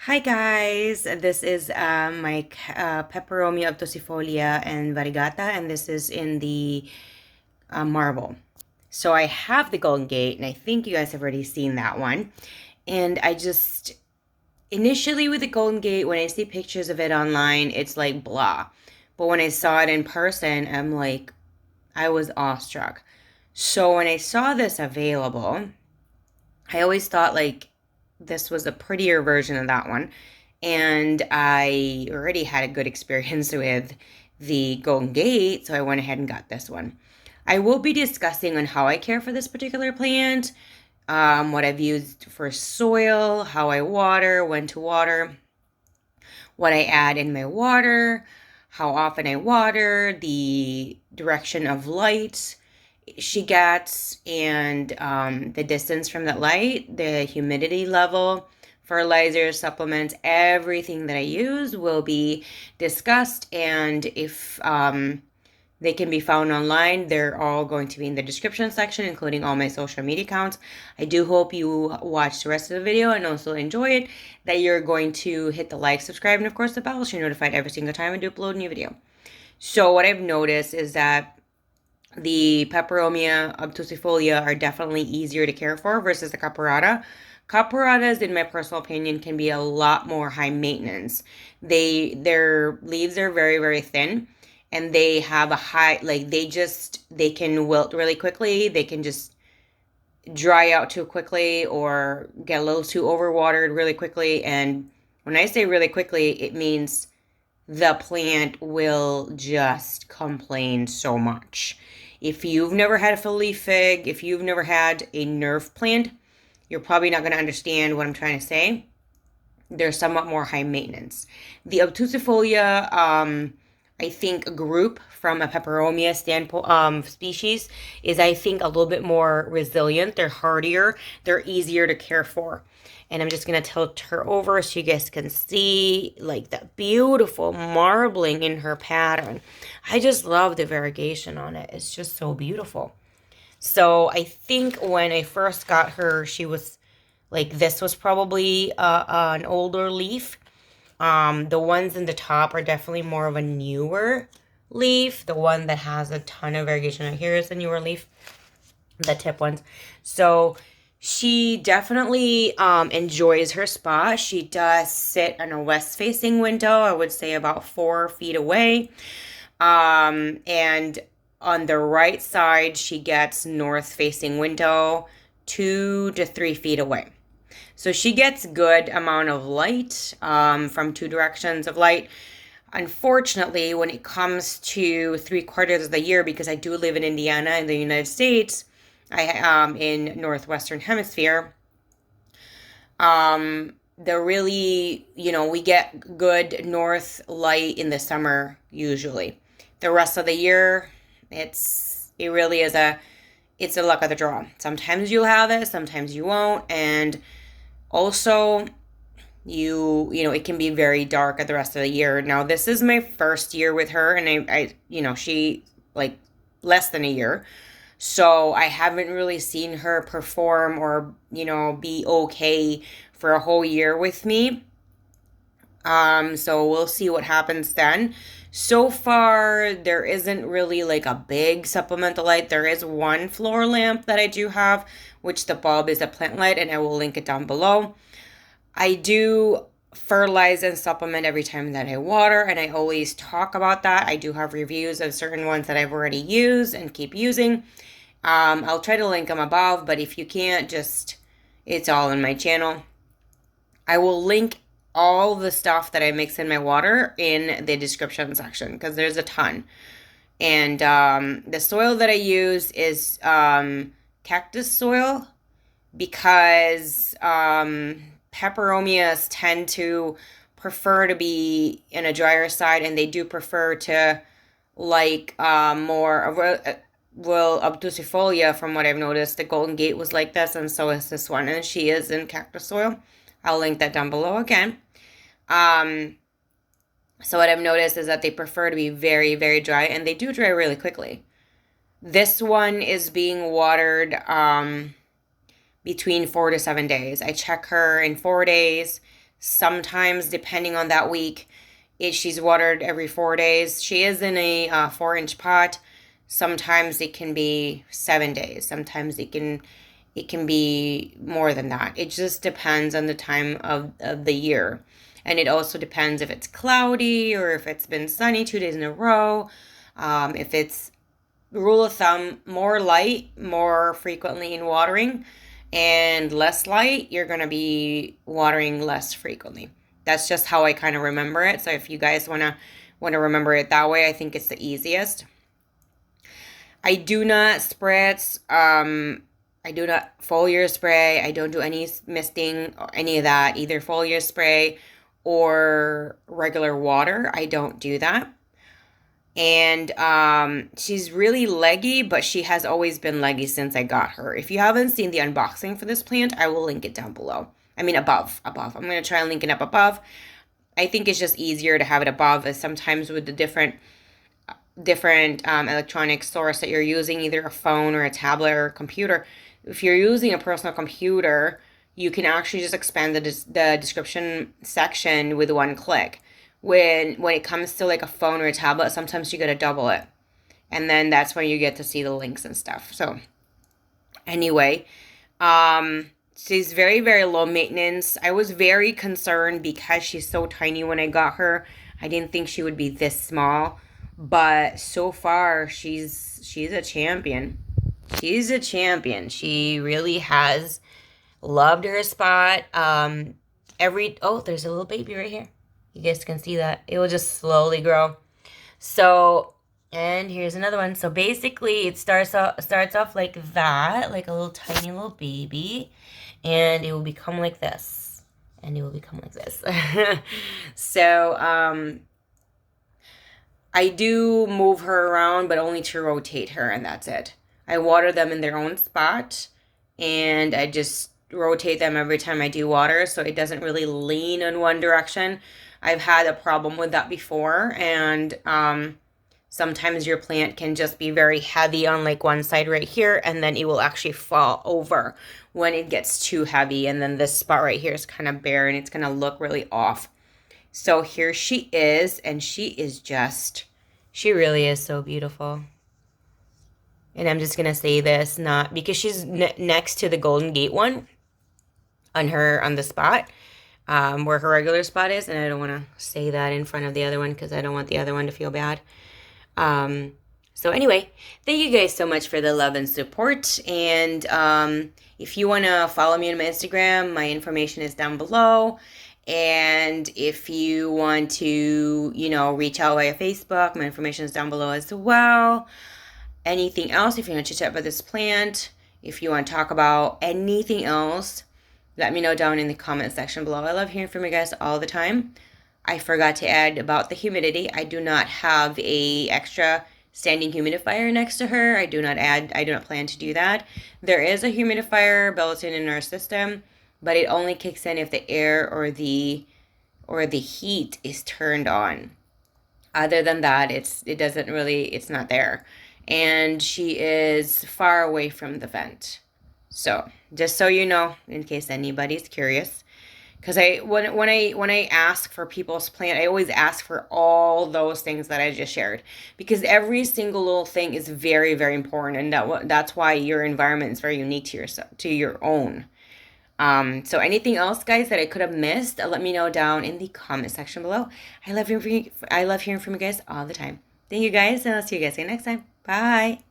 Hi guys, this is my Peperomia Obtusifolia and Variegata, and this is in the marble. So I have the Golden Gate, and I think you guys have already seen that one. And I just, initially with the Golden Gate, when I see pictures of it online, it's like blah. But when I saw it in person, I was awestruck. So when I saw this available, I always thought this was a prettier version of that one. And I already had a good experience with the Golden Gate, so I went ahead and got this one. I will be discussing on how I care for this particular plant, what I've used for soil, how I water, when to water, what I add in my water, how often I water, the direction of light she gets, and the distance from that light, the humidity level, fertilizers, supplements, everything that I use will be discussed. And if they can be found online, they're all going to be in the description section, including all my social media accounts. I do hope you watch the rest of the video and also enjoy it, that you're going to hit the like, subscribe, and of course the bell so you're notified every single time I do upload a new video. So what I've noticed is that the Peperomia Obtusifolia are definitely easier to care for versus the Caparata. Caparatas, in my personal opinion, can be a lot more high maintenance. Their leaves are very, very thin, and they have a high, they can wilt really quickly. They can just dry out too quickly or get a little too overwatered really quickly. And when I say really quickly, it means the plant will just complain so much. If you've never had a full leaf fig, if you've never had a nerve plant, you're probably not going to understand what I'm trying to say. They're somewhat more high maintenance. The Obtusifolia, I think, a group from a Peperomia standpoint, species is, I think, a little bit more resilient. They're hardier. They're easier to care for. And I'm just going to tilt her over so you guys can see like that beautiful marbling in her pattern. I just love the variegation on it. It's just so beautiful. So I think when I first got her, she was this was probably an older leaf. The ones in the top are definitely more of a newer leaf. The one that has a ton of variegation right here is a newer leaf, the tip ones. So she definitely enjoys her spot. She does sit in a west-facing window, I would say about 4 feet away. And on the right side, she gets north-facing window 2 to 3 feet away. So she gets good amount of light from 2 directions of light. Unfortunately, when it comes to 3/4 of the year, because I do live in Indiana in the United States, I am in northwestern hemisphere. The really, we get good north light in the summer usually. The rest of the year, it really is it's a luck of the draw. Sometimes you'll have it, sometimes you won't, and also it can be very dark at the rest of the year. Now, this is my first year with her, and she less than a year. So I haven't really seen her perform or, be okay for a whole year with me. So we'll see what happens then. So far, there isn't really a big supplemental light. There is one floor lamp that I do have, which the bulb is a plant light, and I will link it down below. I do fertilize and supplement every time that I water, and I always talk about that. I do have reviews of certain ones that I've already used and keep using. I'll try to link them above, but if you can't, it's all in my channel. I will link all the stuff that I mix in my water in the description section because there's a ton. And the soil that I use is cactus soil because peperomias tend to prefer to be in a drier side, and they do prefer to more of a Obtusifolia. From what I've noticed, the Golden Gate was like this, and so is this one, and she is in cactus soil. I'll link that down below again. So what I've noticed is that they prefer to be very, very dry, and they do dry really quickly. This one is being watered between 4 to 7 days. I check her in 4 days, Sometimes, depending on that week, she's watered every 4 days. She is in a 4-inch pot. Sometimes it can be 7 days. Sometimes it can be more than that. It just depends on the time of the year. And it also depends if it's cloudy or if it's been sunny 2 days in a row. If it's, rule of thumb, more light, more frequently in watering, and less light, you're going to be watering less frequently. That's just how I kind of remember it. So if you guys want to remember it that way, I think it's the easiest. I do not spritz. I do not foliar spray. I don't do any misting or any of that, either foliar spray or regular water. I don't do that. And she's really leggy, but she has always been leggy since I got her. If you haven't seen the unboxing for this plant, I will link it down below. I mean, above. I'm going to try and link it up above. I think it's just easier to have it above, as sometimes with the different electronic source that you're using, either a phone or a tablet or a computer. If you're using a personal computer, you can actually just expand the description section with one click. When it comes to like a phone or a tablet, sometimes you gotta double it, and then that's when you get to see the links and stuff. So anyway, she's very, very low maintenance. I was very concerned because she's so tiny when I got her. I didn't think she would be this small, but so far she's a champion. She's a champion. She really has loved her spot. There's a little baby right here. You guys can see that. It will just slowly grow. So, and here's another one. So basically it starts off like that, like a little tiny little baby, and it will become like this. And it will become like this. So, I do move her around, but only to rotate her, and that's it. I water them in their own spot, and I just rotate them every time I do water, so it doesn't really lean in one direction. I've had a problem with that before, and sometimes your plant can just be very heavy on like one side right here, and then it will actually fall over when it gets too heavy, and then this spot right here is kind of bare, and it's going to look really off. So here she is, and she really is so beautiful. And I'm just going to say this, not because she's next to the Golden Gate one on the spot, where her regular spot is. And I don't want to say that in front of the other one because I don't want the other one to feel bad. So anyway, thank you guys so much for the love and support. And if you want to follow me on my Instagram, my information is down below. And if you want to, reach out via Facebook, my information is down below as well. Anything else, if you want to chat about this plant, if you want to talk about anything else, let me know down in the comment section below. I love hearing from you guys all the time. I forgot to add about the humidity. I do not have a extra standing humidifier next to her. I do not plan to do that. There is a humidifier built in our system, but it only kicks in if the air or the heat is turned on. Other than that, it's not there. And she is far away from the vent. So just so you know, in case anybody's curious, because when I ask for people's plant, I always ask for all those things that I just shared, because every single little thing is very, very important, and that's why your environment is very unique to your own. So anything else, guys, that I could have missed, let me know down in the comment section below. I love hearing from you guys all the time. Thank you guys, and I'll see you guys again next time. Bye.